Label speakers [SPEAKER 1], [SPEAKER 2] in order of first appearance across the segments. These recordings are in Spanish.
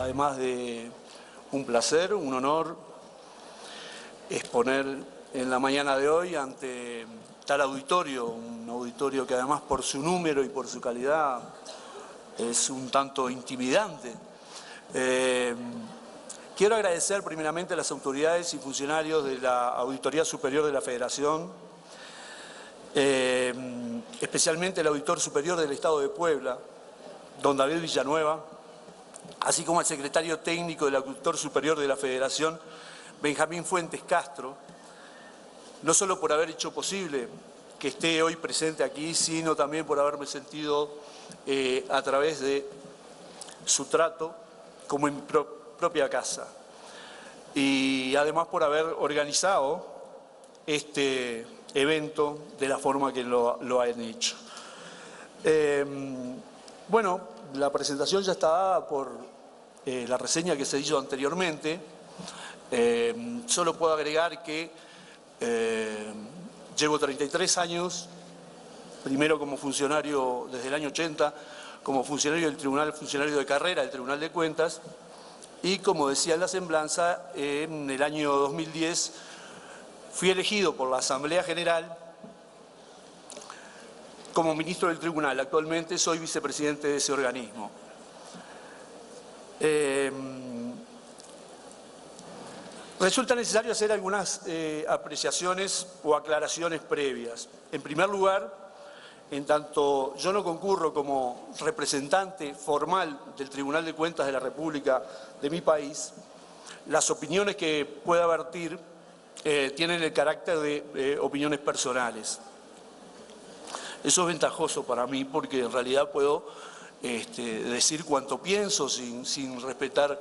[SPEAKER 1] además de un placer, un honor exponer en la mañana de hoy ante tal auditorio, un auditorio que además por su número y por su calidad es un tanto intimidante. Quiero agradecer primeramente a las autoridades y funcionarios de la Auditoría Superior de la Federación, especialmente el Auditor Superior del Estado de Puebla, don David Villanueva, así como al secretario técnico del Auditor Superior de la Federación, Benjamín Fuentes Castro, no solo por haber hecho posible que esté hoy presente aquí, sino también por haberme sentido a través de su trato como en mi propia casa. Y además por haber organizado este evento de la forma que lo han hecho. Bueno, la presentación ya está dada por la reseña que se hizo anteriormente. Solo puedo agregar que llevo 33 años, primero como funcionario desde el año 80, como funcionario del Tribunal, funcionario de carrera del Tribunal de Cuentas, y como decía en la semblanza, en el año 2010 fui elegido por la Asamblea General como ministro del Tribunal. Actualmente soy vicepresidente de ese organismo. Resulta necesario hacer algunas apreciaciones o aclaraciones previas. En primer lugar, en tanto yo no concurro como representante formal del Tribunal de Cuentas de la República de mi país, las opiniones que pueda vertir tienen el carácter de opiniones personales. Eso es ventajoso para mí porque en realidad puedo decir cuanto pienso sin respetar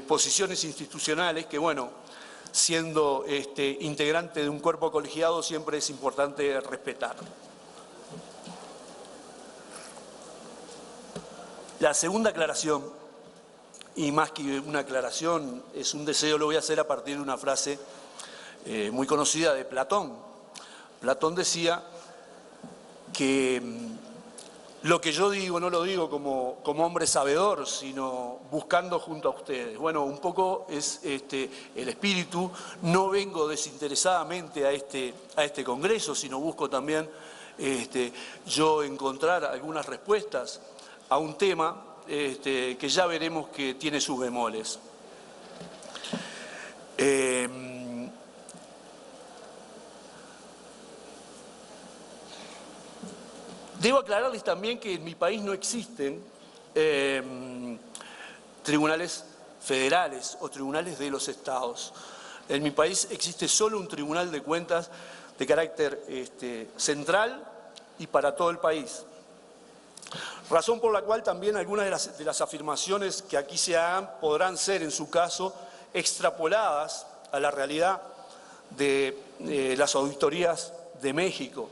[SPEAKER 1] posiciones institucionales que, bueno, siendo integrante de un cuerpo colegiado siempre es importante respetar. La segunda aclaración, y más que una aclaración, es un deseo, lo voy a hacer a partir de una frase muy conocida de Platón. Platón decía que lo que yo digo no lo digo como hombre sabedor, sino buscando junto a ustedes. Bueno, un poco es el espíritu. No vengo desinteresadamente a este congreso, sino busco también yo encontrar algunas respuestas a un tema que ya veremos que tiene sus bemoles. Debo aclararles también que en mi país no existen tribunales federales o tribunales de los estados. En mi país existe solo un tribunal de cuentas de carácter central y para todo el país. Razón por la cual también algunas de las afirmaciones que aquí se hagan podrán ser, en su caso, extrapoladas a la realidad de las auditorías de México.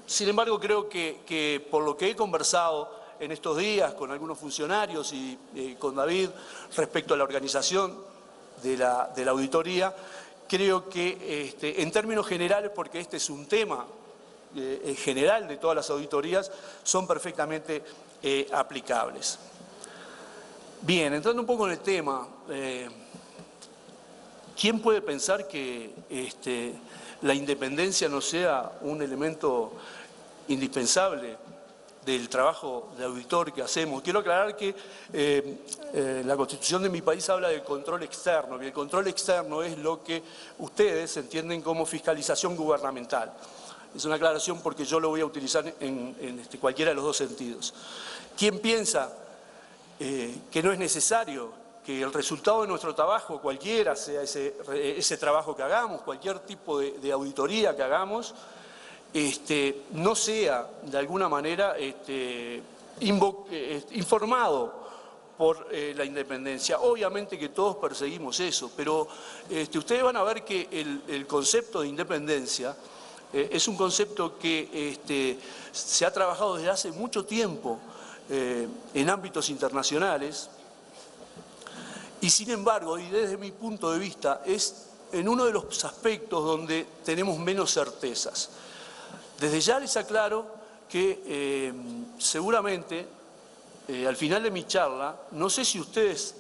[SPEAKER 1] Sin embargo, creo que por lo que he conversado en estos días con algunos funcionarios y con David respecto a la organización de la auditoría, creo que en términos generales, porque este es un tema en general de todas las auditorías, son perfectamente aplicables. Bien, entrando un poco en el tema, ¿quién puede pensar que la independencia no sea un elemento indispensable del trabajo de auditor que hacemos? Quiero aclarar que la Constitución de mi país habla del control externo, y el control externo es lo que ustedes entienden como fiscalización gubernamental. Es una aclaración porque yo lo voy a utilizar en cualquiera de los dos sentidos. ¿Quién piensa que no es necesario que el resultado de nuestro trabajo, cualquiera sea ese trabajo que hagamos, cualquier tipo de auditoría que hagamos, no sea de alguna manera informado por la independencia? Obviamente que todos perseguimos eso, pero ustedes van a ver que el concepto de independencia es un concepto que se ha trabajado desde hace mucho tiempo en ámbitos internacionales y, sin embargo, y desde mi punto de vista, es en uno de los aspectos donde tenemos menos certezas. Desde ya les aclaro que seguramente al final de mi charla, no sé si ustedes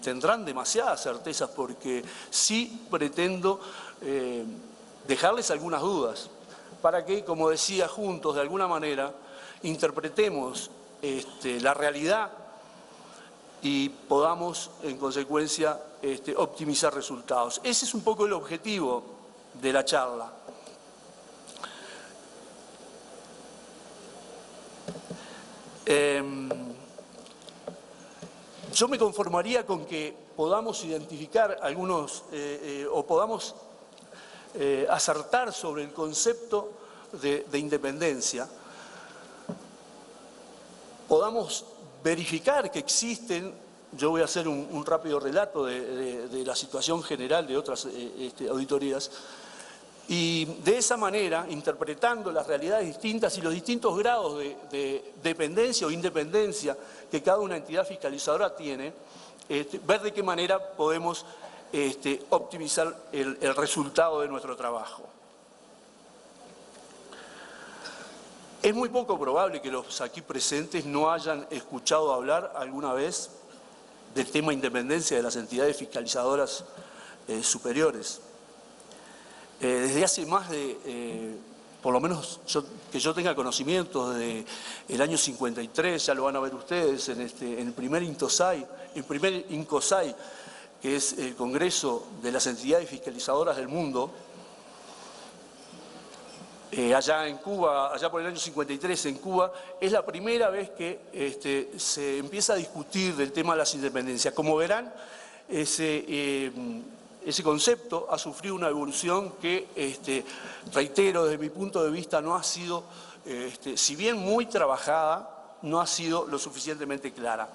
[SPEAKER 1] tendrán demasiadas certezas, porque sí pretendo dejarles algunas dudas, para que, como decía, juntos, de alguna manera, interpretemos la realidad y podamos, en consecuencia, optimizar resultados. Ese es un poco el objetivo de la charla. Yo me conformaría con que podamos identificar algunos, o podamos acertar sobre el concepto de independencia, podamos verificar que existen. Yo voy a hacer un rápido relato de la situación general de otras auditorías, y de esa manera, interpretando las realidades distintas y los distintos grados de dependencia o independencia que cada una entidad fiscalizadora tiene, ver de qué manera podemos optimizar el resultado de nuestro trabajo. Es muy poco probable que los aquí presentes no hayan escuchado hablar alguna vez del tema independencia de las entidades fiscalizadoras superiores. Desde hace más de, por lo menos que yo tenga conocimiento, desde el año 53, ya lo van a ver ustedes, en el primer INCOSAI, que es el Congreso de las Entidades Fiscalizadoras del Mundo, allá en Cuba, allá por el año 53 en Cuba, es la primera vez que se empieza a discutir del tema de las independencias. Como verán, ese concepto ha sufrido una evolución que, reitero, desde mi punto de vista no ha sido, si bien muy trabajada, no ha sido lo suficientemente clara.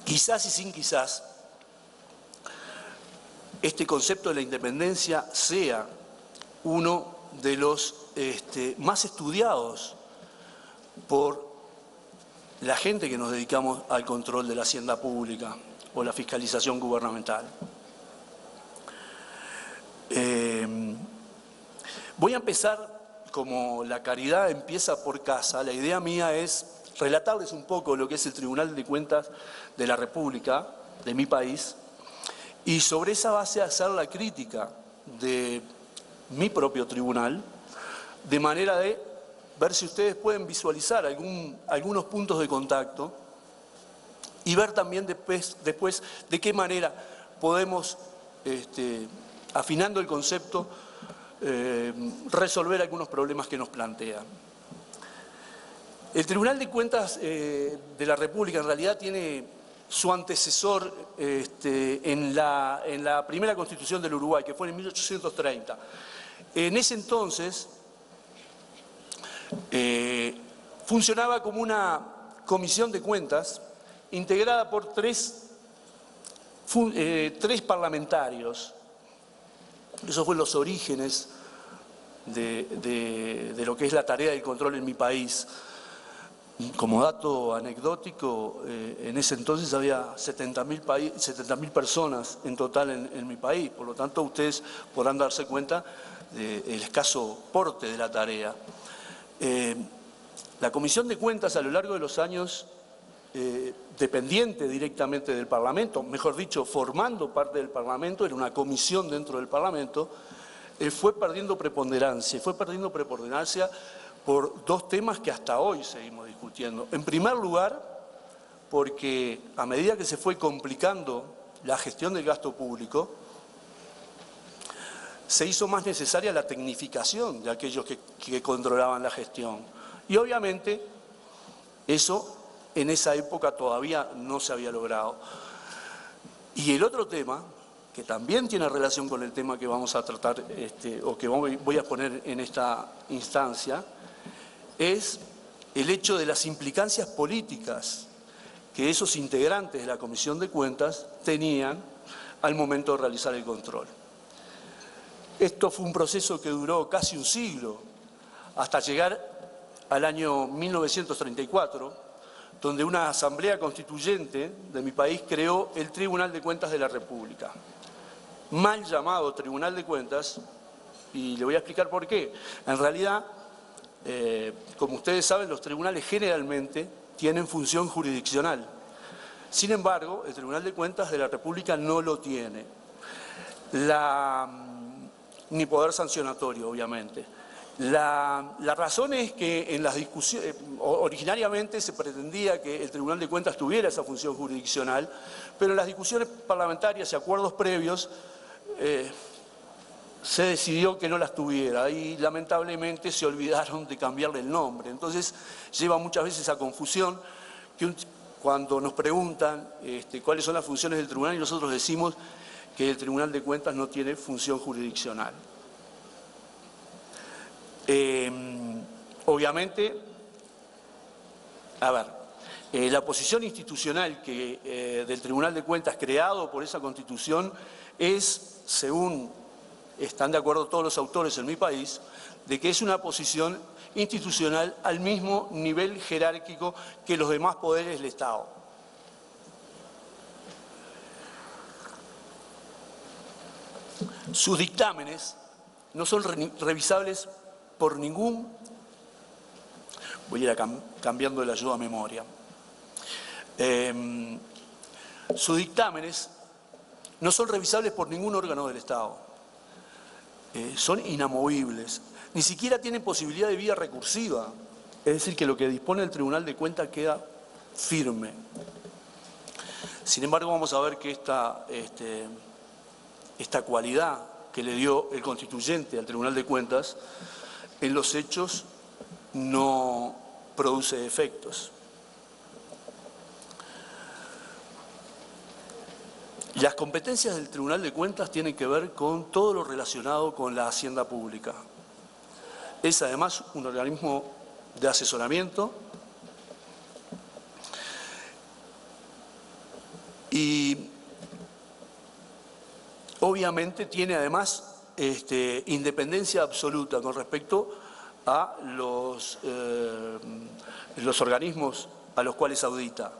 [SPEAKER 1] Quizás y sin quizás, este concepto de la independencia sea uno de los más estudiados por la gente que nos dedicamos al control de la hacienda pública o la fiscalización gubernamental. Voy a empezar, como la caridad empieza por casa, la idea mía es relatarles un poco lo que es el Tribunal de Cuentas de la República, de mi país, y sobre esa base hacer la crítica de mi propio tribunal, de manera de ver si ustedes pueden visualizar algunos puntos de contacto y ver también después de qué manera podemos, afinando el concepto, resolver algunos problemas que nos plantean. El Tribunal de Cuentas de la República en realidad tiene su antecesor en la primera Constitución del Uruguay, que fue en 1830. En ese entonces funcionaba como una comisión de cuentas integrada por tres parlamentarios. Esos fueron los orígenes de lo que es la tarea del control en mi país. Como dato anecdótico, en ese entonces había 70.000 personas en total en mi país, por lo tanto ustedes podrán darse cuenta del escaso porte de la tarea. La Comisión de Cuentas a lo largo de los años, dependiente directamente del Parlamento, mejor dicho, formando parte del Parlamento, era una comisión dentro del Parlamento, fue perdiendo preponderancia por dos temas que hasta hoy seguimos discutiendo. En primer lugar, porque a medida que se fue complicando la gestión del gasto público, se hizo más necesaria la tecnificación de aquellos que controlaban la gestión. Y obviamente eso en esa época todavía no se había logrado. Y el otro tema, que también tiene relación con el tema que vamos a tratar, o que voy a exponer en esta instancia, es el hecho de las implicancias políticas que esos integrantes de la Comisión de Cuentas tenían al momento de realizar el control. Esto fue un proceso que duró casi un siglo, hasta llegar al año 1934, donde una asamblea constituyente de mi país creó el Tribunal de Cuentas de la República. Mal llamado Tribunal de Cuentas, y le voy a explicar por qué. En realidad, Como ustedes saben, los tribunales generalmente tienen función jurisdiccional. Sin embargo, el Tribunal de Cuentas de la República no lo tiene. Ni poder sancionatorio, obviamente. La razón es que en las discusiones, originariamente se pretendía que el Tribunal de Cuentas tuviera esa función jurisdiccional, pero en las discusiones parlamentarias y acuerdos previos se decidió que no las tuviera y lamentablemente se olvidaron de cambiarle el nombre. Entonces lleva muchas veces a confusión que cuando nos preguntan cuáles son las funciones del tribunal y nosotros decimos que el Tribunal de Cuentas no tiene función jurisdiccional. Obviamente, la posición institucional del Tribunal de Cuentas creado por esa Constitución es, según están de acuerdo todos los autores en mi país, de que es una posición institucional al mismo nivel jerárquico que los demás poderes del Estado. Sus dictámenes no son revisables por ningún... Voy a ir cambiando de la ayuda a memoria. Sus dictámenes no son revisables por ningún órgano del Estado. Son inamovibles. Ni siquiera tienen posibilidad de vía recursiva. Es decir, que lo que dispone el Tribunal de Cuentas queda firme. Sin embargo, vamos a ver que esta cualidad que le dio el constituyente al Tribunal de Cuentas, en los hechos no produce efectos. Las competencias del Tribunal de Cuentas tienen que ver con todo lo relacionado con la hacienda pública. Es además un organismo de asesoramiento y obviamente tiene además independencia absoluta con respecto a los organismos a los cuales audita.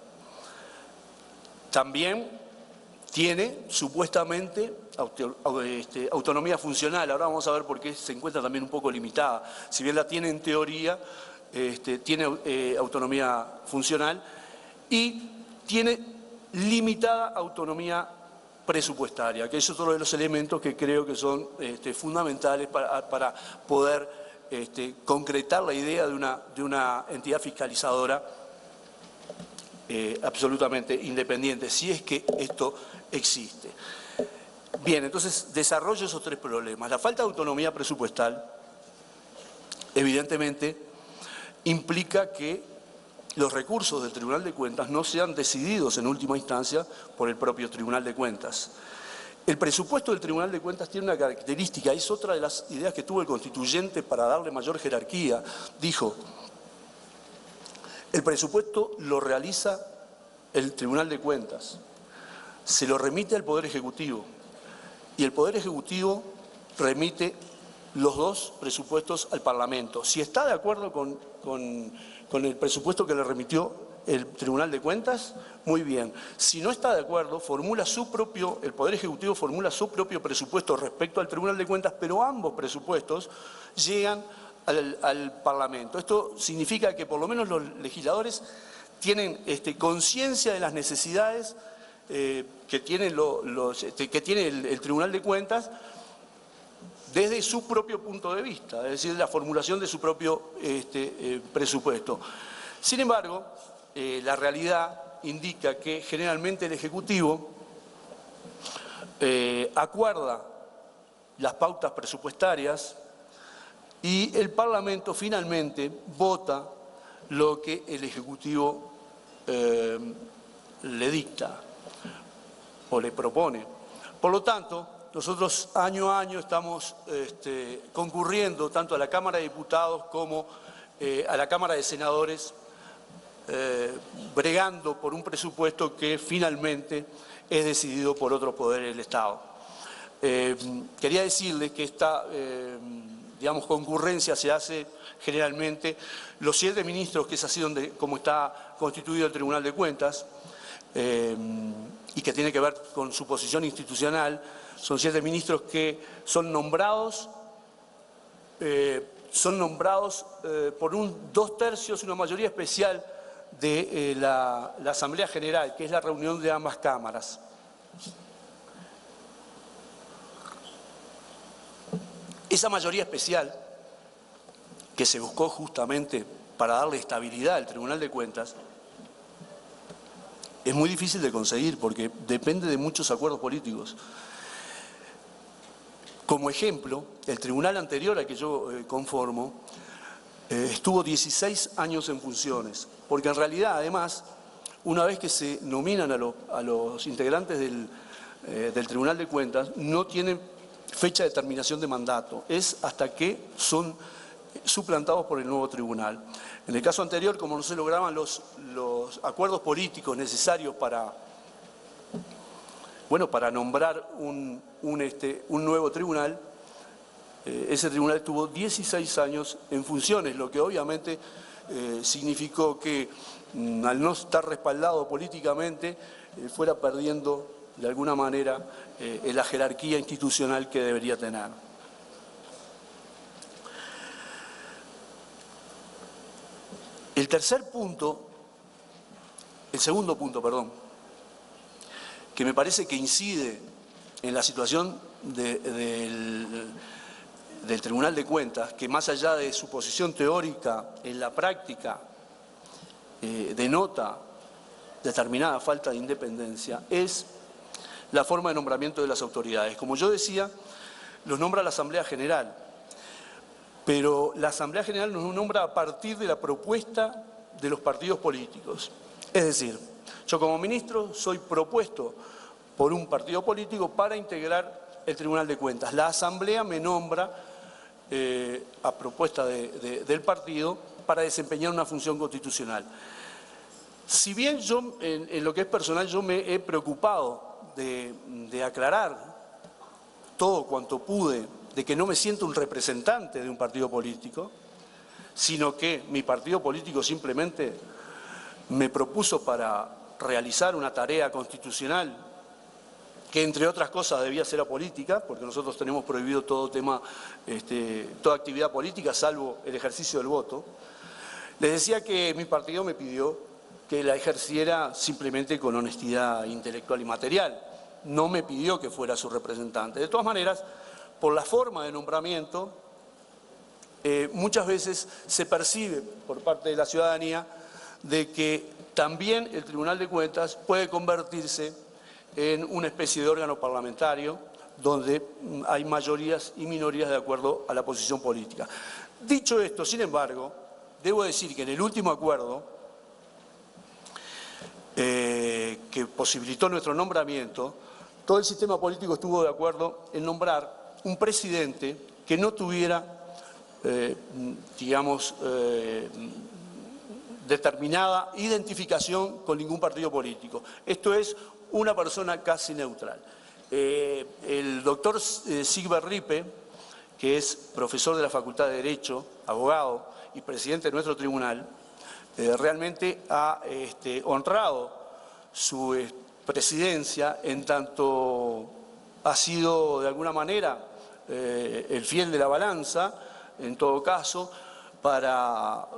[SPEAKER 1] También tiene supuestamente autonomía funcional. Ahora vamos a ver por qué se encuentra también un poco limitada. Si bien la tiene en teoría, tiene autonomía funcional y tiene limitada autonomía presupuestaria, que es otro de los elementos que creo que son fundamentales para poder concretar la idea de una entidad fiscalizadora absolutamente independiente, si es que esto existe. Bien, entonces desarrollo esos tres problemas. La falta de autonomía presupuestal, evidentemente, implica que los recursos del Tribunal de Cuentas no sean decididos en última instancia por el propio Tribunal de Cuentas. El presupuesto del Tribunal de Cuentas tiene una característica, es otra de las ideas que tuvo el constituyente para darle mayor jerarquía. Dijo, el presupuesto lo realiza el Tribunal de Cuentas, se lo remite al Poder Ejecutivo y el Poder Ejecutivo remite los dos presupuestos al Parlamento. Si está de acuerdo con el presupuesto que le remitió el Tribunal de Cuentas, muy bien. Si no está de acuerdo, el Poder Ejecutivo formula su propio presupuesto respecto al Tribunal de Cuentas, pero ambos presupuestos llegan al Parlamento. Esto significa que por lo menos los legisladores tienen conciencia de las necesidades que tiene el Tribunal de Cuentas desde su propio punto de vista, es decir, la formulación de su propio presupuesto. Sin embargo, la realidad indica que generalmente el Ejecutivo acuerda las pautas presupuestarias y el Parlamento finalmente vota lo que el Ejecutivo le dicta o le propone. Por lo tanto, nosotros año a año estamos concurriendo tanto a la Cámara de Diputados como a la Cámara de Senadores, bregando por un presupuesto que finalmente es decidido por otros poderes del Estado. Quería decirles que esta concurrencia se hace generalmente los 7 ministros, que es así como está constituido el Tribunal de Cuentas, y que tiene que ver con su posición institucional. Son 7 ministros que son nombrados son nombrados por un 2/3, una mayoría especial de la Asamblea General, que es la reunión de ambas cámaras. Esa mayoría especial, que se buscó justamente para darle estabilidad al Tribunal de Cuentas, es muy difícil de conseguir porque depende de muchos acuerdos políticos. Como ejemplo, el tribunal anterior al que yo conformo estuvo 16 años en funciones, porque en realidad, además, una vez que se nominan a los integrantes del Tribunal de Cuentas, no tienen fecha de terminación de mandato, es hasta que son suplantados por el nuevo tribunal. En el caso anterior, como no se lograban los acuerdos políticos necesarios para nombrar un nuevo tribunal, ese tribunal estuvo 16 años en funciones, lo que obviamente significó que al no estar respaldado políticamente fuera perdiendo de alguna manera la jerarquía institucional que debería tener. El segundo punto, que me parece que incide en la situación del Tribunal de Cuentas, que más allá de su posición teórica, en la práctica denota determinada falta de independencia, es la forma de nombramiento de las autoridades. Como yo decía, los nombra la Asamblea General, pero la Asamblea General nos nombra a partir de la propuesta de los partidos políticos. Es decir, yo como ministro soy propuesto por un partido político para integrar el Tribunal de Cuentas. La Asamblea me nombra a propuesta del partido para desempeñar una función constitucional. Si bien yo, en lo que es personal, yo me he preocupado de aclarar todo cuanto pude, de que no me siento un representante de un partido político, sino que mi partido político simplemente me propuso para realizar una tarea constitucional que, entre otras cosas, debía ser apolítica, porque nosotros tenemos prohibido todo tema, toda actividad política, salvo el ejercicio del voto. Les decía que mi partido me pidió que la ejerciera simplemente con honestidad intelectual y material. No me pidió que fuera su representante. De todas maneras, por la forma de nombramiento, muchas veces se percibe por parte de la ciudadanía de que también el Tribunal de Cuentas puede convertirse en una especie de órgano parlamentario donde hay mayorías y minorías de acuerdo a la posición política. Dicho esto, sin embargo, debo decir que en el último acuerdo que posibilitó nuestro nombramiento, todo el sistema político estuvo de acuerdo en nombrar un presidente que no tuviera, determinada identificación con ningún partido político. Esto es una persona casi neutral. El doctor Sigbert Rippe, que es profesor de la Facultad de Derecho, abogado y presidente de nuestro tribunal, realmente ha honrado su presidencia en tanto ha sido de alguna manera el fiel de la balanza, en todo caso,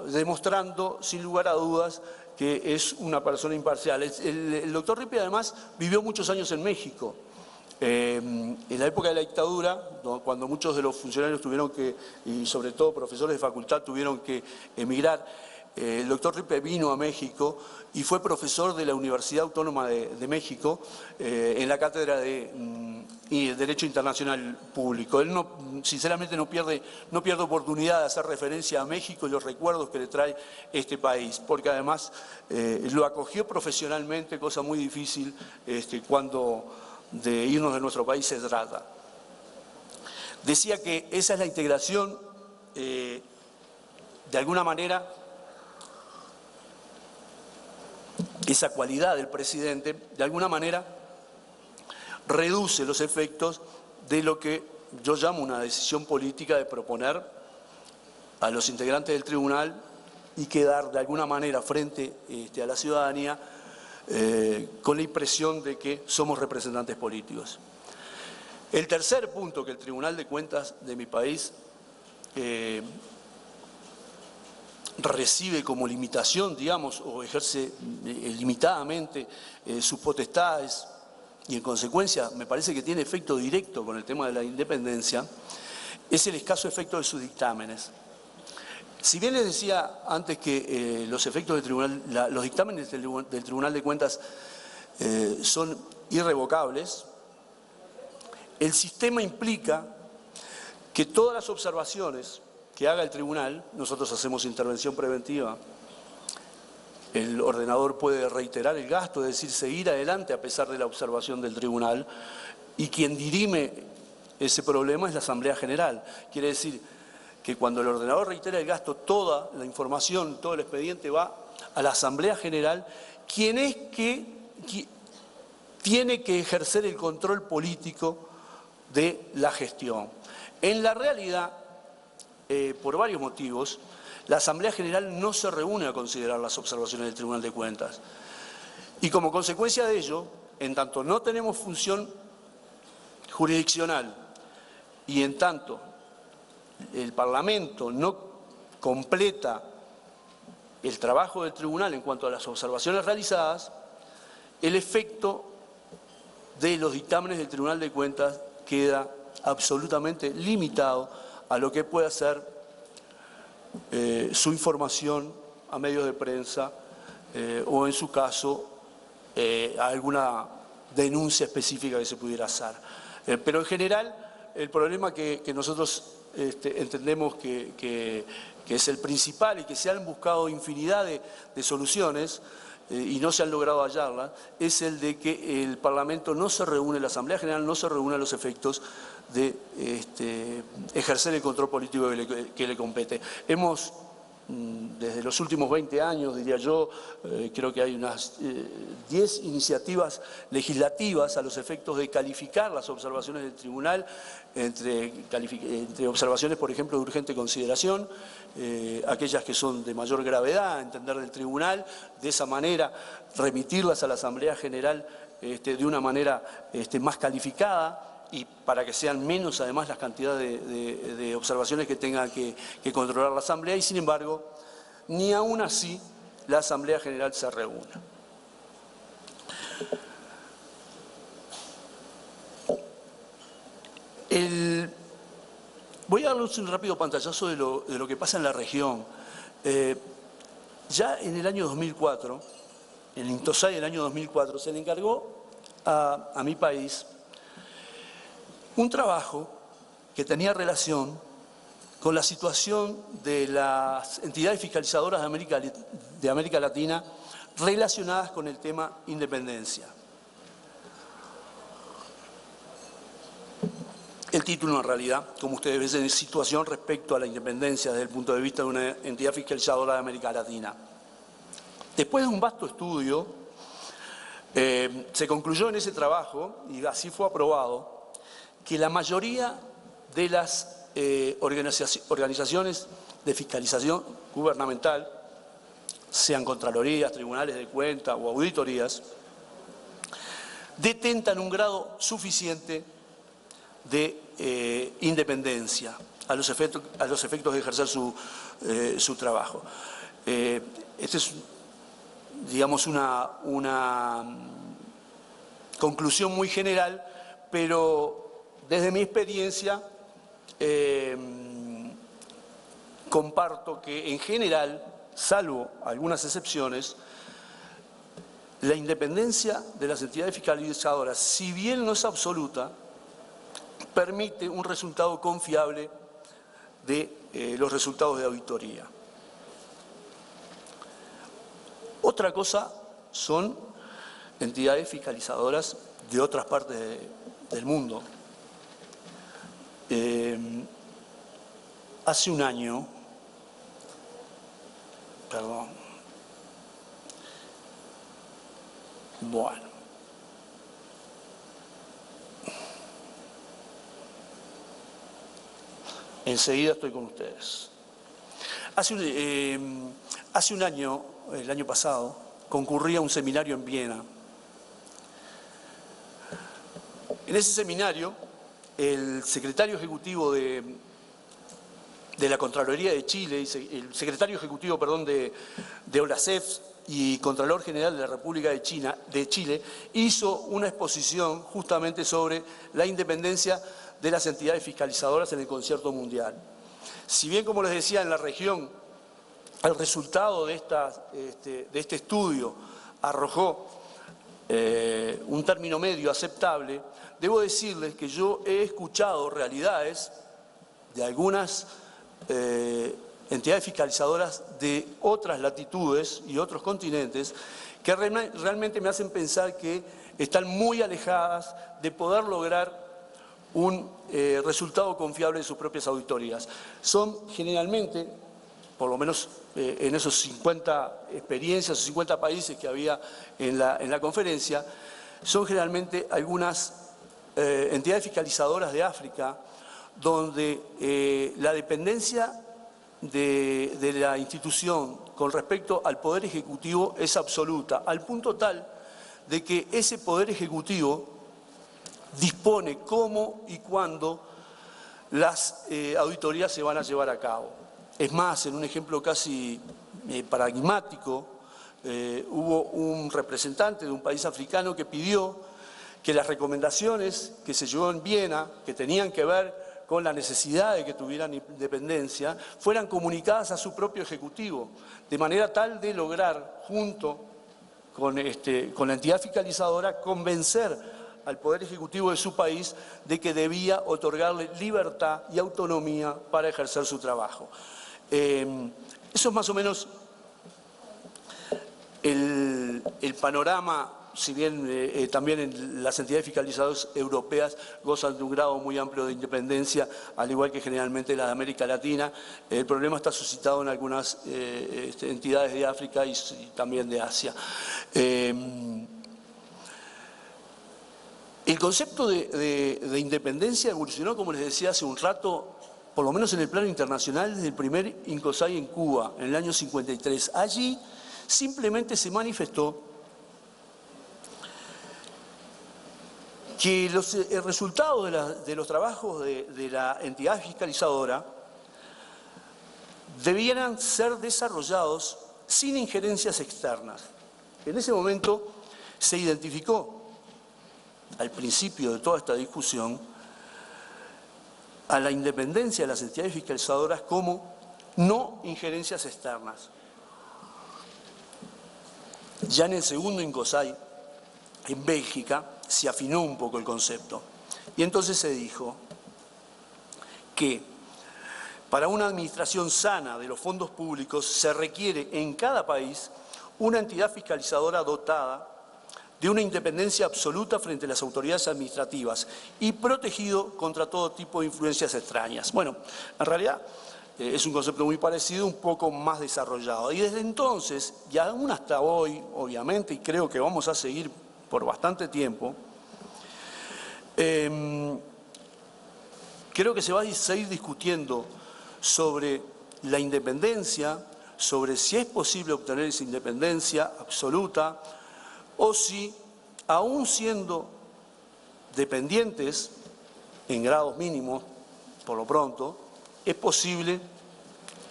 [SPEAKER 1] demostrando sin lugar a dudas que es una persona imparcial. El doctor Rippe además vivió muchos años en México. En la época de la dictadura, cuando muchos de los funcionarios tuvieron que, y sobre todo profesores de facultad, tuvieron que emigrar, el doctor Rippe vino a México y fue profesor de la Universidad Autónoma de México en la cátedra de Derecho Internacional Público. Él sinceramente no pierde oportunidad de hacer referencia a México y los recuerdos que le trae este país, porque además lo acogió profesionalmente, cosa muy difícil cuando de irnos de nuestro país se trata. Decía que esa es la integración, de alguna manera, esa cualidad del presidente, de alguna manera, reduce los efectos de lo que yo llamo una decisión política de proponer a los integrantes del tribunal y quedar de alguna manera frente a la ciudadanía con la impresión de que somos representantes políticos. El tercer punto que el Tribunal de Cuentas de mi país recibe como limitación, digamos, o ejerce limitadamente sus potestades y en consecuencia me parece que tiene efecto directo con el tema de la independencia, es el escaso efecto de sus dictámenes. Si bien les decía antes que los efectos del tribunal, los dictámenes del Tribunal de Cuentas son irrevocables, el sistema implica que todas las observaciones que haga el tribunal, nosotros hacemos intervención preventiva, el ordenador puede reiterar el gasto, es decir, seguir adelante a pesar de la observación del tribunal, y quien dirime ese problema es la Asamblea General. Quiere decir que cuando el ordenador reitera el gasto, toda la información, todo el expediente va a la Asamblea General, quien es que tiene que ejercer el control político de la gestión. En la realidad, por varios motivos, la Asamblea General no se reúne a considerar las observaciones del Tribunal de Cuentas. Y como consecuencia de ello, en tanto no tenemos función jurisdiccional y en tanto el Parlamento no completa el trabajo del tribunal en cuanto a las observaciones realizadas, el efecto de los dictámenes del Tribunal de Cuentas queda absolutamente limitado a lo que puede hacer su información a medios de prensa o en su caso a alguna denuncia específica que se pudiera hacer. Pero en general el problema que nosotros entendemos que es el principal y que se han buscado infinidad de soluciones y no se han logrado hallarlas, es el de que el Parlamento no se reúne, la Asamblea General no se reúne a los efectos de ejercer el control político que le compete. Hemos, desde los últimos 20 años, diría yo, creo que hay unas 10 iniciativas legislativas a los efectos de calificar las observaciones del tribunal entre observaciones, por ejemplo, de urgente consideración, aquellas que son de mayor gravedad, entender del tribunal, de esa manera remitirlas a la Asamblea General de una manera más calificada, y para que sean menos además las cantidades de observaciones que tenga que controlar la Asamblea, y sin embargo, ni aún así la Asamblea General se reúne. Voy a darles un rápido pantallazo de lo que pasa en la región. Ya en el año 2004, en el Intosai del año 2004, se le encargó a mi país un trabajo que tenía relación con la situación de las entidades fiscalizadoras de América Latina relacionadas con el tema independencia. El título, en realidad, como ustedes ven, es situación respecto a la independencia desde el punto de vista de una entidad fiscalizadora de América Latina. Después de un vasto estudio, se concluyó en ese trabajo, y así fue aprobado, que la mayoría de las organizaciones de fiscalización gubernamental, sean contralorías, tribunales de cuentas o auditorías, detentan un grado suficiente de independencia a los efectos de ejercer su trabajo. Esta es, digamos, una conclusión muy general, pero desde mi experiencia comparto que en general, salvo algunas excepciones, la independencia de las entidades fiscalizadoras, si bien no es absoluta, permite un resultado confiable de los resultados de auditoría. Otra cosa son entidades fiscalizadoras de otras partes del mundo. Hace un año, bueno, enseguida estoy con ustedes. Hace un año, el año pasado, concurrí a un seminario en Viena. En ese seminario, el secretario ejecutivo de de la Contraloría de Chile, el secretario ejecutivo, perdón, de OLACEF y Contralor General de la República de Chile, hizo una exposición justamente sobre la independencia de las entidades fiscalizadoras en el concierto mundial. Si bien, como les decía, en la región el resultado de este estudio arrojó un término medio aceptable, debo decirles que yo he escuchado realidades de algunas entidades fiscalizadoras de otras latitudes y otros continentes que realmente me hacen pensar que están muy alejadas de poder lograr un resultado confiable de sus propias auditorías. Son generalmente, por lo menos en esos 50 experiencias o 50 países que había en la conferencia, son generalmente algunas entidades fiscalizadoras de África donde la dependencia de la institución con respecto al Poder Ejecutivo es absoluta, al punto tal de que ese Poder Ejecutivo dispone cómo y cuándo las auditorías se van a llevar a cabo. Es más, en un ejemplo casi paradigmático, hubo un representante de un país africano que pidió que las recomendaciones que se llevó en Viena, que tenían que ver con la necesidad de que tuvieran independencia, fueran comunicadas a su propio Ejecutivo, de manera tal de lograr, junto con la entidad fiscalizadora, convencer al Poder Ejecutivo de su país de que debía otorgarle libertad y autonomía para ejercer su trabajo. Eso es más o menos el panorama. Si bien también en las entidades fiscalizadoras europeas gozan de un grado muy amplio de independencia, al igual que generalmente las de América Latina, el problema está suscitado en algunas entidades de África y también de Asia. El concepto de independencia evolucionó, como les decía hace un rato, por lo menos en el plano internacional, desde el primer INCOSAI en Cuba, en el año 53. Allí simplemente se manifestó que el resultado de los trabajos de la entidad fiscalizadora debieran ser desarrollados sin injerencias externas. En ese momento se identificó, al principio de toda esta discusión, a la independencia de las entidades fiscalizadoras como no injerencias externas. Ya en el segundo INCOSAI, en Bélgica, se afinó un poco el concepto. Y entonces se dijo que para una administración sana de los fondos públicos se requiere en cada país una entidad fiscalizadora dotada de una independencia absoluta frente a las autoridades administrativas y protegido contra todo tipo de influencias extrañas. Bueno, en realidad es un concepto muy parecido, un poco más desarrollado. Y desde entonces, y aún hasta hoy, obviamente, y creo que vamos a seguir por bastante tiempo, creo que se va a seguir discutiendo sobre la independencia, sobre si es posible obtener esa independencia absoluta o si, aún siendo dependientes en grados mínimos, por lo pronto, es posible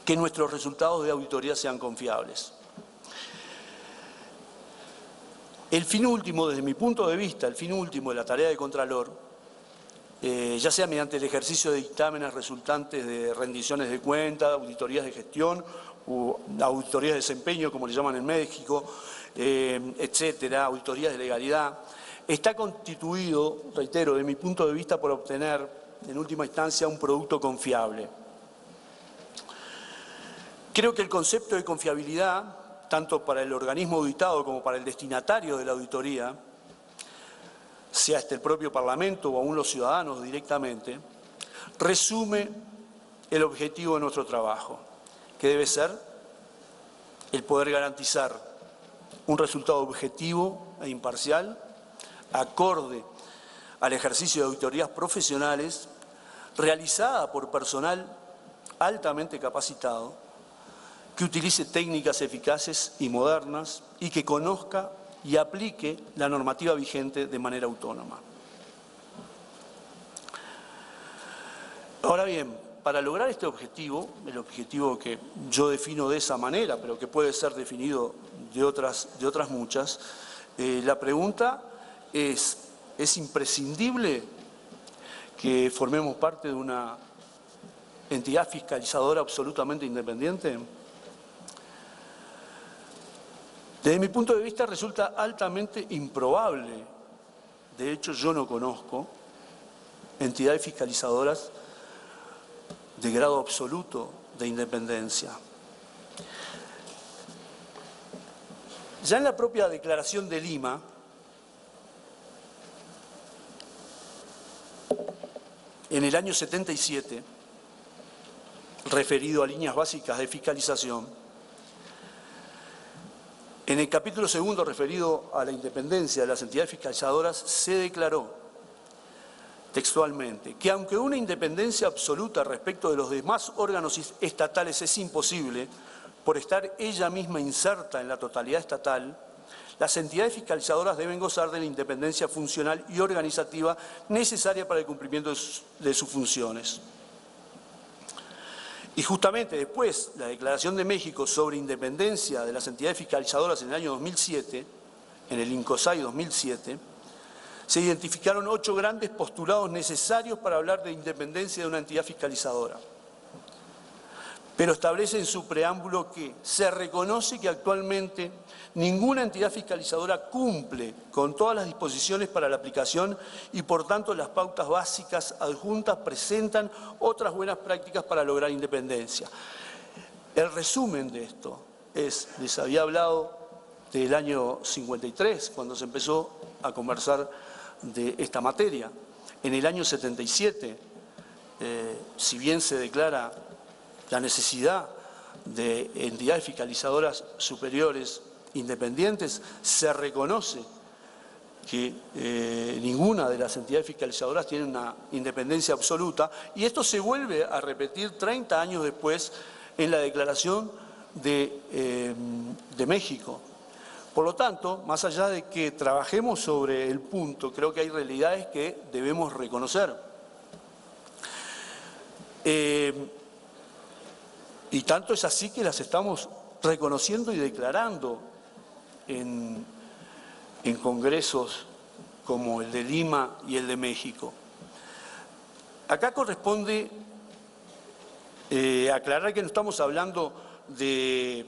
[SPEAKER 1] que nuestros resultados de auditoría sean confiables. El fin último, desde mi punto de vista, el fin último de la tarea de Contralor, ya sea mediante el ejercicio de dictámenes resultantes de rendiciones de cuentas, auditorías de gestión, o auditorías de desempeño, como le llaman en México, etcétera, auditorías de legalidad, está constituido, reitero, de mi punto de vista, por obtener, en última instancia, un producto confiable. Creo que el concepto de confiabilidad, tanto para el organismo auditado como para el destinatario de la auditoría, sea el propio Parlamento o aún los ciudadanos directamente, resume el objetivo de nuestro trabajo, que debe ser el poder garantizar un resultado objetivo e imparcial, acorde al ejercicio de auditorías profesionales, realizada por personal altamente capacitado, que utilice técnicas eficaces y modernas y que conozca y aplique la normativa vigente de manera autónoma. Ahora bien, para lograr este objetivo, el objetivo que yo defino de esa manera, pero que puede ser definido de otras muchas, la pregunta ¿es imprescindible que formemos parte de una entidad fiscalizadora absolutamente independiente? Desde mi punto de vista resulta altamente improbable. De hecho, yo no conozco entidades fiscalizadoras de grado absoluto de independencia. Ya en la propia Declaración de Lima, en el año 77, referido a líneas básicas de fiscalización, en el capítulo segundo referido a la independencia de las entidades fiscalizadoras, se declaró textualmente que aunque una independencia absoluta respecto de los demás órganos estatales es imposible, por estar ella misma inserta en la totalidad estatal, las entidades fiscalizadoras deben gozar de la independencia funcional y organizativa necesaria para el cumplimiento de sus funciones. Y justamente después, la Declaración de México sobre independencia de las entidades fiscalizadoras en el año 2007, en el INCOSAI 2007, se identificaron 8 grandes postulados necesarios para hablar de independencia de una entidad fiscalizadora. Pero establece en su preámbulo que se reconoce que actualmente ninguna entidad fiscalizadora cumple con todas las disposiciones para la aplicación y por tanto las pautas básicas adjuntas presentan otras buenas prácticas para lograr independencia. El resumen de esto es, les había hablado del año 53, cuando se empezó a conversar de esta materia. En el año 77, si bien se declara la necesidad de entidades fiscalizadoras superiores independientes, se reconoce que ninguna de las entidades fiscalizadoras tiene una independencia absoluta, y esto se vuelve a repetir 30 años después en la Declaración de México. Por lo tanto, más allá de que trabajemos sobre el punto, creo que hay realidades que debemos reconocer. Y tanto es así que las estamos reconociendo y declarando en congresos como el de Lima y el de México. Acá corresponde aclarar que no estamos hablando de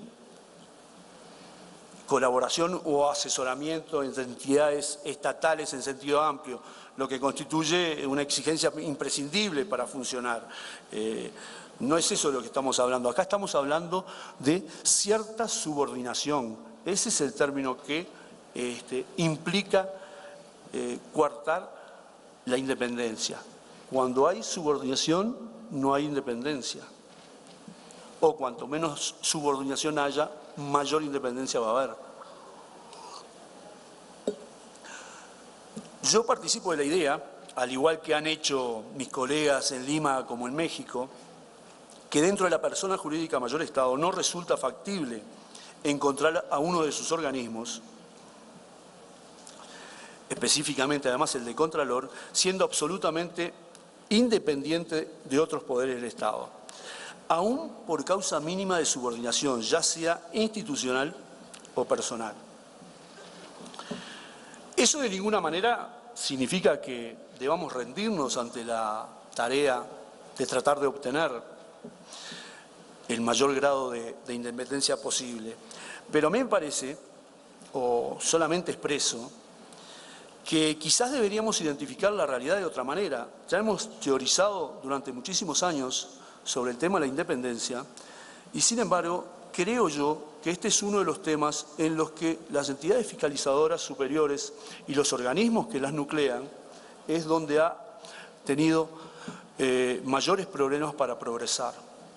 [SPEAKER 1] colaboración o asesoramiento entre entidades estatales en sentido amplio, lo que constituye una exigencia imprescindible para funcionar. No es eso de lo que estamos hablando. Acá estamos hablando de cierta subordinación. Ese es el término que implica coartar la independencia. Cuando hay subordinación, no hay independencia. O cuanto menos subordinación haya, mayor independencia va a haber. Yo participo de la idea, al igual que han hecho mis colegas en Lima como en México, que dentro de la persona jurídica mayor Estado no resulta factible encontrar a uno de sus organismos, específicamente además el de Contralor, siendo absolutamente independiente de otros poderes del Estado, aún por causa mínima de subordinación, ya sea institucional o personal. Eso de ninguna manera significa que debamos rendirnos ante la tarea de tratar de obtener el mayor grado de independencia posible. Pero me parece, o solamente expreso, que quizás deberíamos identificar la realidad de otra manera. Ya hemos teorizado durante muchísimos años sobre el tema de la independencia y, sin embargo, creo yo que este es uno de los temas en los que las entidades fiscalizadoras superiores y los organismos que las nuclean es donde ha tenido mayores problemas para progresar,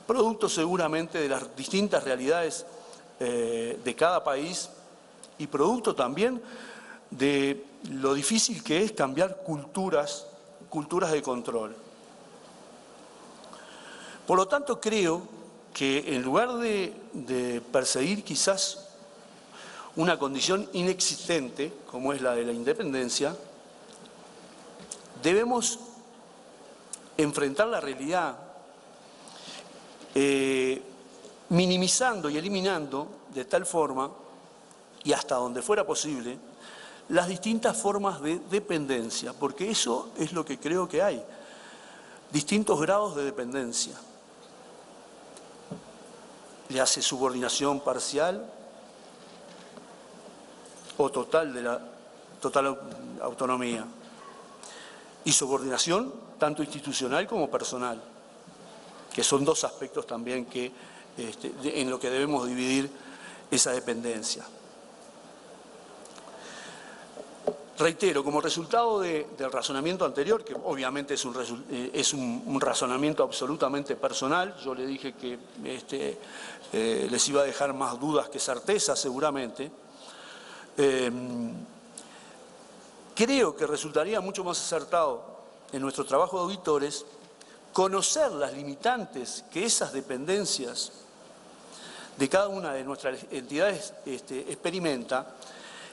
[SPEAKER 1] producto seguramente de las distintas realidades de cada país y producto también de lo difícil que es cambiar culturas de control. Por lo tanto, creo que en lugar de perseguir quizás una condición inexistente, como es la de la independencia, debemos enfrentar la realidad minimizando y eliminando de tal forma, y hasta donde fuera posible, las distintas formas de dependencia, porque eso es lo que creo que hay, distintos grados de dependencia. Le hace subordinación parcial o total de la total autonomía, y subordinación tanto institucional como personal, que son dos aspectos también que, en lo que debemos dividir esa dependencia. Reitero, como resultado del razonamiento anterior, que obviamente es un razonamiento absolutamente personal, yo le dije que les iba a dejar más dudas que certezas seguramente, creo que resultaría mucho más acertado en nuestro trabajo de auditores conocer las limitantes que esas dependencias de cada una de nuestras entidades experimenta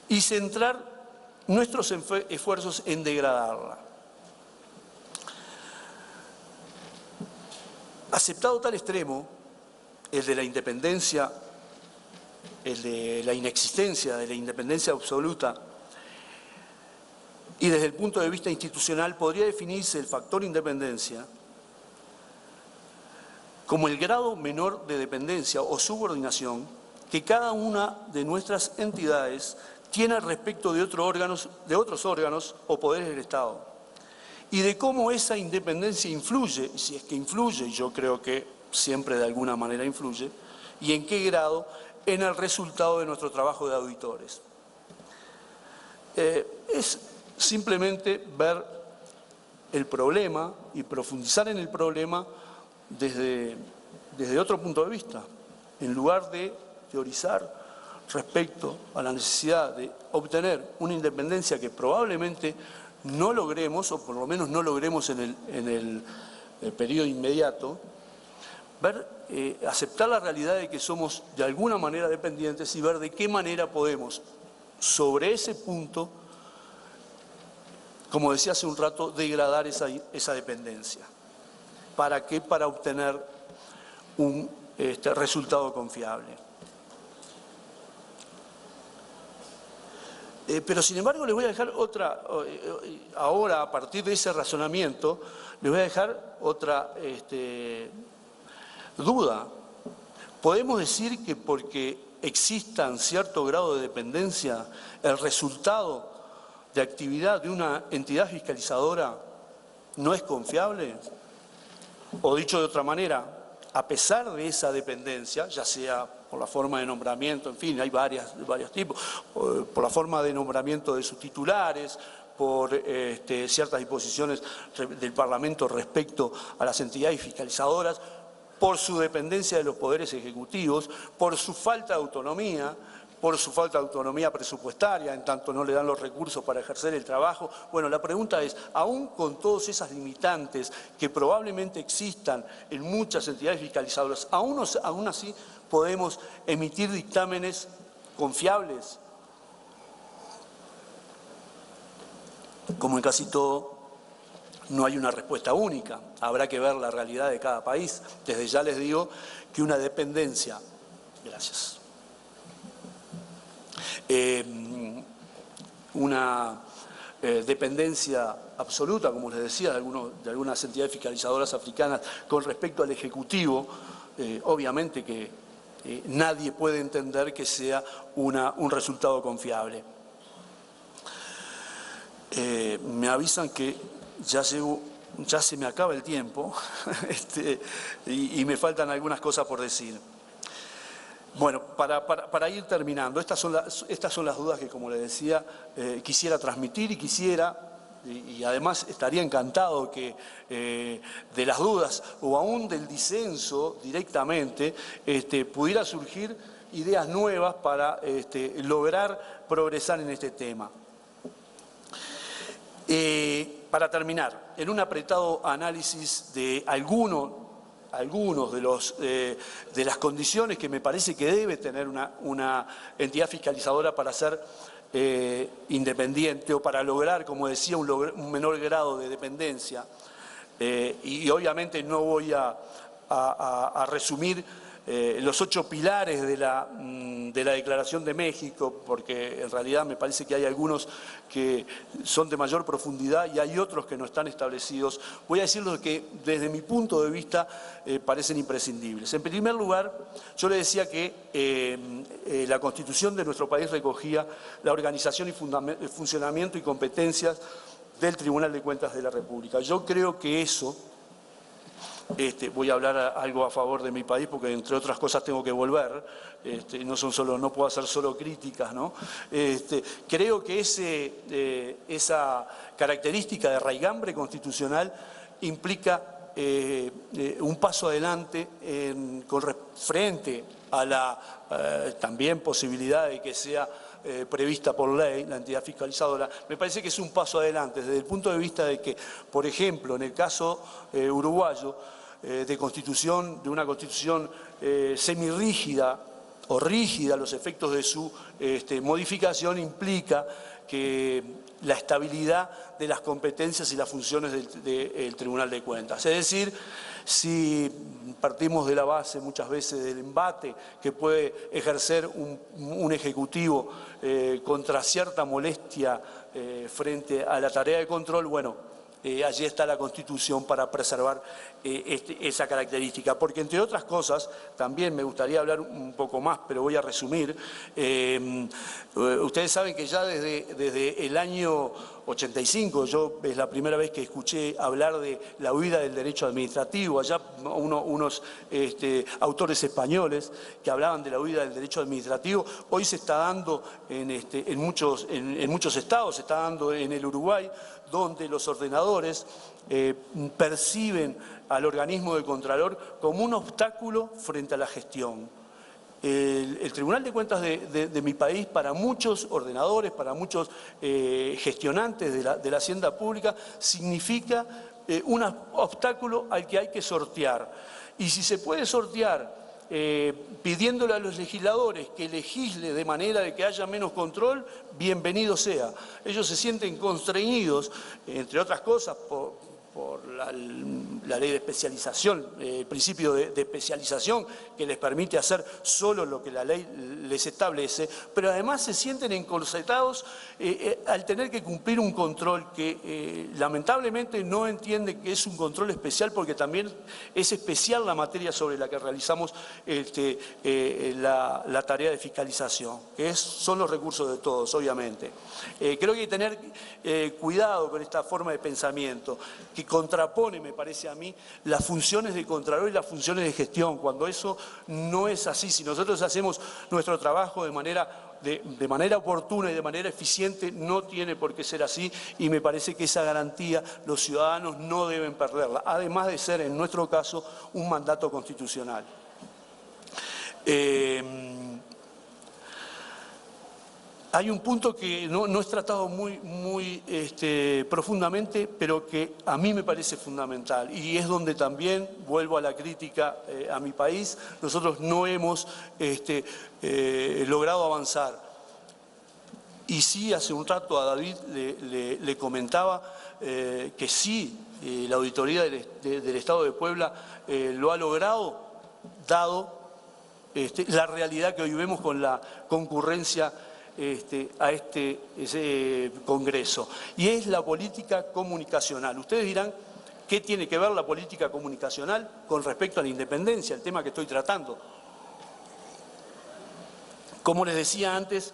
[SPEAKER 1] y centrar nuestros esfuerzos en degradarla. Aceptado tal extremo, el de la independencia, el de la inexistencia de la independencia absoluta, y desde el punto de vista institucional podría definirse el factor independencia como el grado menor de dependencia o subordinación que cada una de nuestras entidades tiene respecto de otros órganos o poderes del Estado, y de cómo esa independencia influye, si es que influye, y yo creo que siempre de alguna manera influye, y en qué grado en el resultado de nuestro trabajo de auditores. Es simplemente ver el problema y profundizar en el problema desde otro punto de vista, en lugar de teorizar respecto a la necesidad de obtener una independencia que probablemente no logremos, o por lo menos no logremos en el periodo inmediato, aceptar la realidad de que somos de alguna manera dependientes y ver de qué manera podemos, sobre ese punto, como decía hace un rato, degradar esa dependencia. ¿Para qué? Para obtener un resultado confiable. Pero sin embargo les voy a dejar ahora a partir de ese razonamiento, les voy a dejar otra duda. ¿Podemos decir que porque exista cierto grado de dependencia, el resultado de actividad de una entidad fiscalizadora no es confiable? O dicho de otra manera, a pesar de esa dependencia, ya sea por la forma de nombramiento, en fin, hay varios tipos, por la forma de nombramiento de sus titulares, por ciertas disposiciones del Parlamento respecto a las entidades fiscalizadoras, por su dependencia de los poderes ejecutivos, por su falta de autonomía, presupuestaria, en tanto no le dan los recursos para ejercer el trabajo. Bueno, la pregunta es, aún con todas esas limitantes que probablemente existan en muchas entidades fiscalizadoras, aún así podemos emitir dictámenes confiables. Como en casi todo, no hay una respuesta única. Habrá que ver la realidad de cada país. Desde ya les digo que una dependencia... Gracias. Una dependencia absoluta, como les decía, de algunas entidades fiscalizadoras africanas con respecto al Ejecutivo, obviamente que nadie puede entender que sea un resultado confiable. Me avisan que ya se me acaba el tiempo y me faltan algunas cosas por decir. Bueno, para ir terminando, estas son las dudas que, como les decía, quisiera transmitir y además estaría encantado que de las dudas o aún del disenso directamente pudiera surgir ideas nuevas para lograr progresar en este tema. Para terminar, en un apretado análisis de algunos de las condiciones que me parece que debe tener una entidad fiscalizadora para ser independiente o para lograr, como decía, un menor grado de dependencia. Y obviamente no voy a a resumir los 8 pilares de la Declaración de México, porque en realidad me parece que hay algunos que son de mayor profundidad y hay otros que no están establecidos. Voy a decir lo que desde mi punto de vista parecen imprescindibles. En primer lugar, yo le decía que la Constitución de nuestro país recogía la organización y funcionamiento y competencias del Tribunal de Cuentas de la República. Yo creo que eso... voy a hablar algo a favor de mi país porque entre otras cosas tengo que volver, no puedo hacer solo críticas, ¿no? Creo que esa característica de raigambre constitucional implica un paso adelante frente a la también posibilidad de que sea prevista por ley, la entidad fiscalizadora. Me parece que es un paso adelante desde el punto de vista de que, por ejemplo, en el caso uruguayo, de una constitución semirrígida o rígida, los efectos de su modificación implica que la estabilidad de las competencias y las funciones del Tribunal de Cuentas. Es decir, si partimos de la base muchas veces del embate que puede ejercer un ejecutivo contra cierta molestia frente a la tarea de control, bueno, allí está la Constitución para preservar esa característica. Porque, entre otras cosas, también me gustaría hablar un poco más, pero voy a resumir. Ustedes saben que ya desde el año 85, es la primera vez que escuché hablar de la huida del derecho administrativo. Allá unos autores españoles que hablaban de la huida del derecho administrativo. Hoy se está dando en muchos estados, se está dando en el Uruguay, donde los ordenadores perciben al organismo de Contralor como un obstáculo frente a la gestión. El Tribunal de Cuentas de mi país, para muchos ordenadores, para muchos gestionantes de la hacienda pública, significa un obstáculo al que hay que sortear. Y si se puede sortear pidiéndole a los legisladores que legisle de manera de que haya menos control, bienvenido sea. Ellos se sienten constreñidos, entre otras cosas, por la ley de especialización, el principio de especialización que les permite hacer solo lo que la ley les establece, pero además se sienten encorsetados al tener que cumplir un control que lamentablemente no entiende que es un control especial, porque también es especial la materia sobre la que realizamos la tarea de fiscalización, que son los recursos de todos, obviamente. Creo que hay que tener cuidado con esta forma de pensamiento, que contrapone, me parece a mí, las funciones de Contralor y las funciones de gestión, cuando eso no es así. Si nosotros hacemos nuestro trabajo de manera oportuna y de manera eficiente, no tiene por qué ser así, y me parece que esa garantía los ciudadanos no deben perderla, además de ser, en nuestro caso, un mandato constitucional. Hay un punto que no es tratado muy profundamente, pero que a mí me parece fundamental, y es donde también vuelvo a la crítica a mi país. Nosotros no hemos logrado avanzar. Y sí, hace un rato a David le comentaba que sí, la Auditoría del Estado de Puebla lo ha logrado, dado la realidad que hoy vemos con la concurrencia a ese Congreso, y es la política comunicacional. Ustedes dirán, ¿qué tiene que ver la política comunicacional con respecto a la independencia, el tema que estoy tratando? Como les decía antes,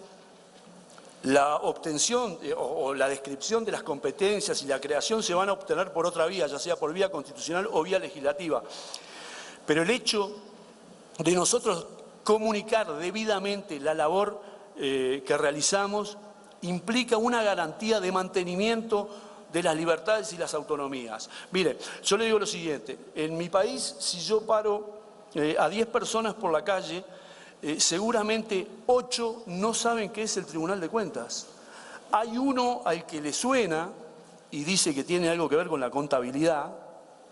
[SPEAKER 1] la obtención o la descripción de las competencias y la creación se van a obtener por otra vía, ya sea por vía constitucional o vía legislativa. Pero el hecho de nosotros comunicar debidamente la labor que realizamos implica una garantía de mantenimiento de las libertades y las autonomías. Mire, yo le digo lo siguiente: en mi país, si yo paro a 10 personas por la calle, seguramente 8 no saben qué es el Tribunal de Cuentas. Hay uno al que le suena y dice que tiene algo que ver con la contabilidad,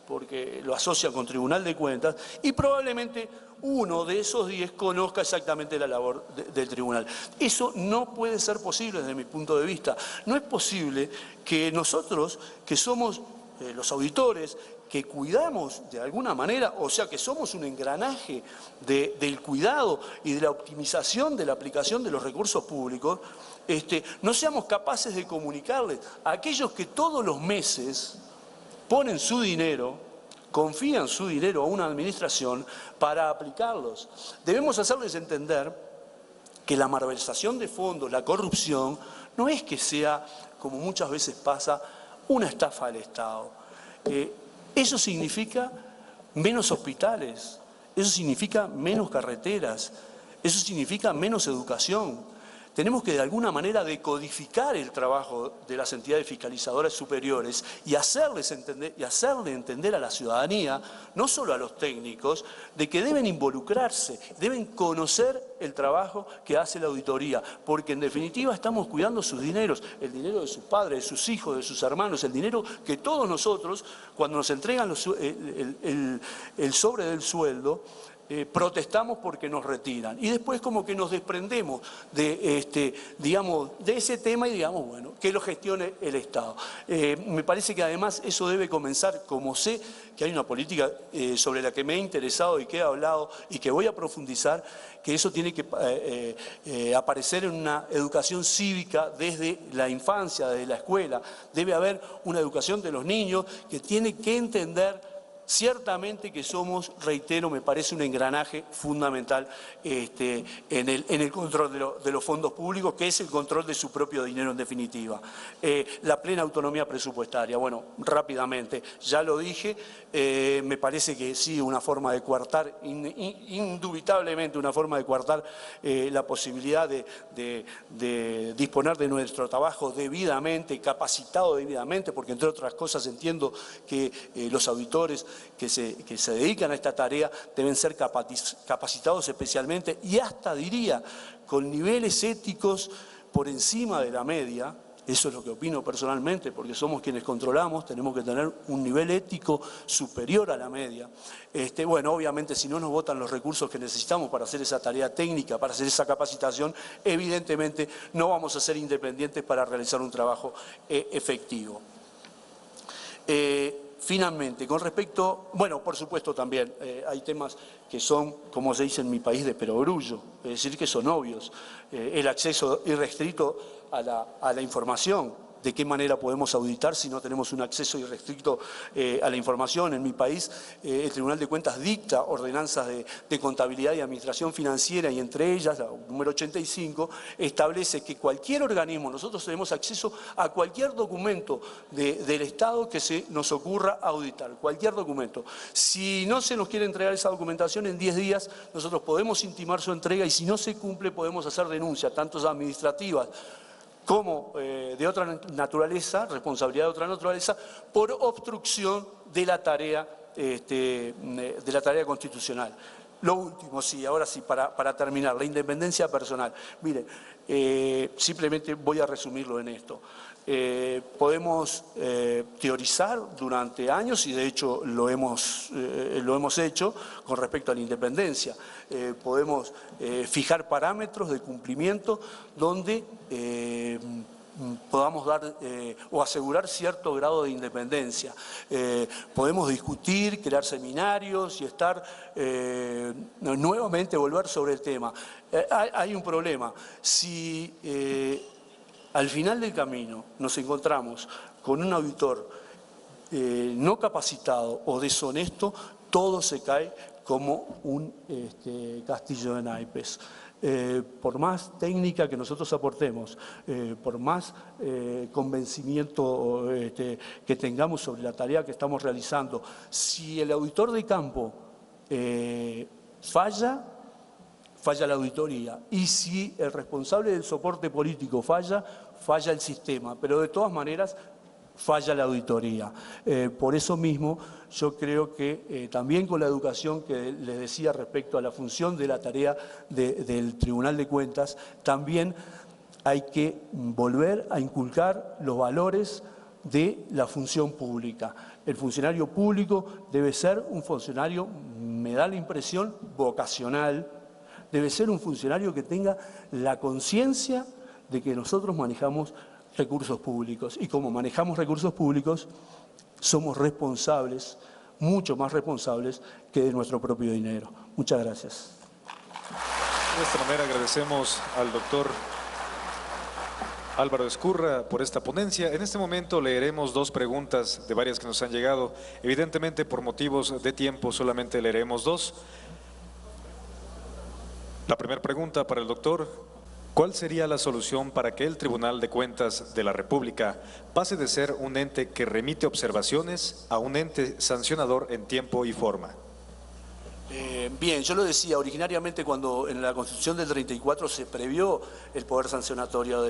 [SPEAKER 1] porque lo asocia con Tribunal de Cuentas, y probablemente uno de esos 10 conozca exactamente la labor del tribunal. Eso no puede ser posible desde mi punto de vista. No es posible que nosotros, que somos los auditores, que cuidamos de alguna manera, o sea que somos un engranaje del cuidado y de la optimización de la aplicación de los recursos públicos, no seamos capaces de comunicarles a aquellos que todos los meses ponen su dinero, confían su dinero a una administración para aplicarlos. Debemos hacerles entender que la malversación de fondos, la corrupción, no es que sea, como muchas veces pasa, una estafa del Estado. Eso significa menos hospitales, eso significa menos carreteras, eso significa menos educación. Tenemos que de alguna manera decodificar el trabajo de las entidades fiscalizadoras superiores y hacerle entender a la ciudadanía, no solo a los técnicos, de que deben involucrarse, deben conocer el trabajo que hace la auditoría, porque en definitiva estamos cuidando sus dineros, el dinero de sus padres, de sus hijos, de sus hermanos, el dinero que todos nosotros, cuando nos entregan el sobre del sueldo, protestamos porque nos retiran y después como que nos desprendemos de, digamos, de ese tema y digamos, bueno, que lo gestione el Estado. Me parece que además eso debe comenzar, como sé que hay una política sobre la que me he interesado y que he hablado y que voy a profundizar, que eso tiene que aparecer en una educación cívica desde la infancia, desde la escuela. Debe haber una educación de los niños que tiene que entender ciertamente que somos, reitero, me parece un engranaje fundamental en el control de los fondos públicos, que es el control de su propio dinero en definitiva. La plena autonomía presupuestaria, bueno, rápidamente, ya lo dije, me parece que sí, una forma de coartar, indubitablemente una forma de coartar la posibilidad de disponer de nuestro trabajo debidamente, capacitado debidamente, porque entre otras cosas entiendo que los auditores que se dedican a esta tarea deben ser capacitados especialmente y hasta diría con niveles éticos por encima de la media. Eso es lo que opino personalmente, porque somos quienes controlamos, tenemos que tener un nivel ético superior a la media. Bueno, obviamente si no nos votan los recursos que necesitamos para hacer esa tarea técnica, para hacer esa capacitación, evidentemente no vamos a ser independientes para realizar un trabajo efectivo. Finalmente, con respecto, bueno, por supuesto también hay temas que son, como se dice en mi país, de perogrullo, es decir, que son obvios. El acceso irrestricto a la información. ¿De qué manera podemos auditar si no tenemos un acceso irrestricto a la información? En mi país, el Tribunal de Cuentas dicta ordenanzas de contabilidad y administración financiera y entre ellas, la número 85, establece que cualquier organismo, nosotros tenemos acceso a cualquier documento del Estado que se nos ocurra auditar, cualquier documento. Si no se nos quiere entregar esa documentación en 10 días, nosotros podemos intimar su entrega y si no se cumple podemos hacer denuncias, tanto administrativas como de otra naturaleza, responsabilidad de otra naturaleza, por obstrucción de la tarea constitucional. Lo último, sí, ahora sí, para terminar, la independencia personal. Mire, simplemente voy a resumirlo en esto. Podemos teorizar durante años, y de hecho lo hemos hecho, con respecto a la independencia. Podemos fijar parámetros de cumplimiento donde podamos dar o asegurar cierto grado de independencia. Podemos discutir, crear seminarios y nuevamente volver sobre el tema. Hay un problema. Si al final del camino nos encontramos con un auditor no capacitado o deshonesto, todo se cae como un castillo de naipes. Por más técnica que nosotros aportemos, por más convencimiento que tengamos sobre la tarea que estamos realizando, si el auditor de campo falla la auditoría. Y si el responsable del soporte político falla el sistema. Pero de todas maneras, falla la auditoría. Por eso mismo, yo creo que también con la educación que les decía respecto a la función de la tarea del Tribunal de Cuentas, también hay que volver a inculcar los valores de la función pública. El funcionario público debe ser un funcionario, me da la impresión, vocacional. Debe ser un funcionario que tenga la conciencia de que nosotros manejamos recursos públicos. Y como manejamos recursos públicos, somos responsables mucho más responsables que de nuestro propio dinero. Muchas gracias.
[SPEAKER 2] De esta manera agradecemos al doctor Álvaro Ezcurra por esta ponencia. En este momento leeremos dos preguntas de varias que nos han llegado. Evidentemente, por motivos de tiempo, solamente leeremos dos. La primera pregunta para el doctor: ¿cuál sería la solución para que el Tribunal de Cuentas de la República pase de ser un ente que remite observaciones a un ente sancionador en tiempo y forma?
[SPEAKER 1] Bien, yo lo decía, originariamente cuando en la Constitución del 34 se previó el poder sancionatorio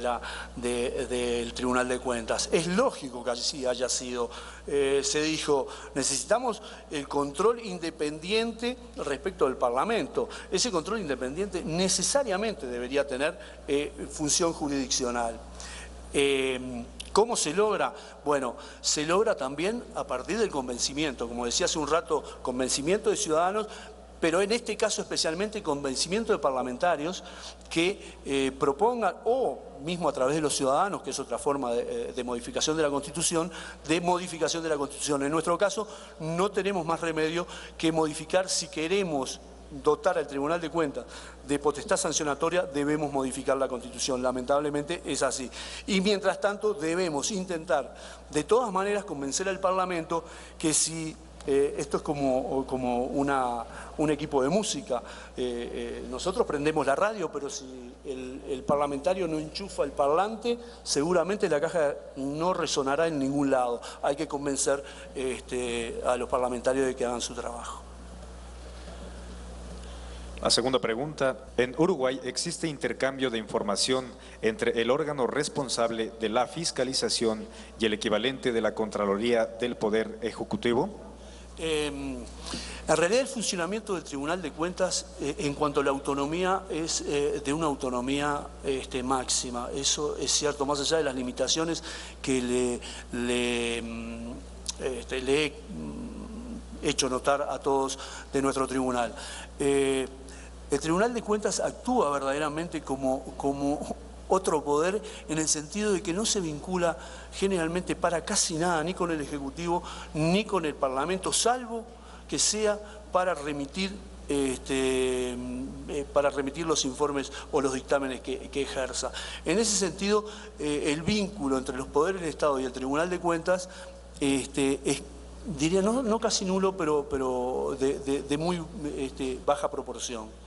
[SPEAKER 1] del Tribunal de Cuentas. Es lógico que así haya sido. Se dijo, necesitamos el control independiente respecto del Parlamento. Ese control independiente necesariamente debería tener función jurisdiccional. ¿Cómo se logra? Bueno, se logra también a partir del convencimiento, como decía hace un rato, convencimiento de ciudadanos, pero en este caso especialmente convencimiento de parlamentarios que propongan, o mismo a través de los ciudadanos, que es otra forma de modificación de la Constitución, En nuestro caso no tenemos más remedio que modificar. Si queremos dotar al Tribunal de Cuentas de potestad sancionatoria, debemos modificar la Constitución. Lamentablemente es así. Y mientras tanto debemos intentar de todas maneras convencer al Parlamento que si esto es como un equipo de música. Nosotros prendemos la radio, pero si el parlamentario no enchufa el parlante, seguramente la caja no resonará en ningún lado. Hay que convencer a los parlamentarios de que hagan su trabajo.
[SPEAKER 2] La segunda pregunta: en Uruguay existe intercambio de información entre el órgano responsable de la fiscalización y el equivalente de la Contraloría del Poder Ejecutivo.
[SPEAKER 1] En realidad el funcionamiento del Tribunal de Cuentas en cuanto a la autonomía es de una autonomía máxima. Eso es cierto, más allá de las limitaciones que le he hecho notar a todos de nuestro tribunal. El Tribunal de Cuentas actúa verdaderamente como otro poder, en el sentido de que no se vincula generalmente para casi nada ni con el Ejecutivo ni con el Parlamento, salvo que sea para remitir los informes o los dictámenes que ejerza. En ese sentido, el vínculo entre los poderes del Estado y el Tribunal de Cuentas es, diría, no casi nulo, pero de muy baja proporción.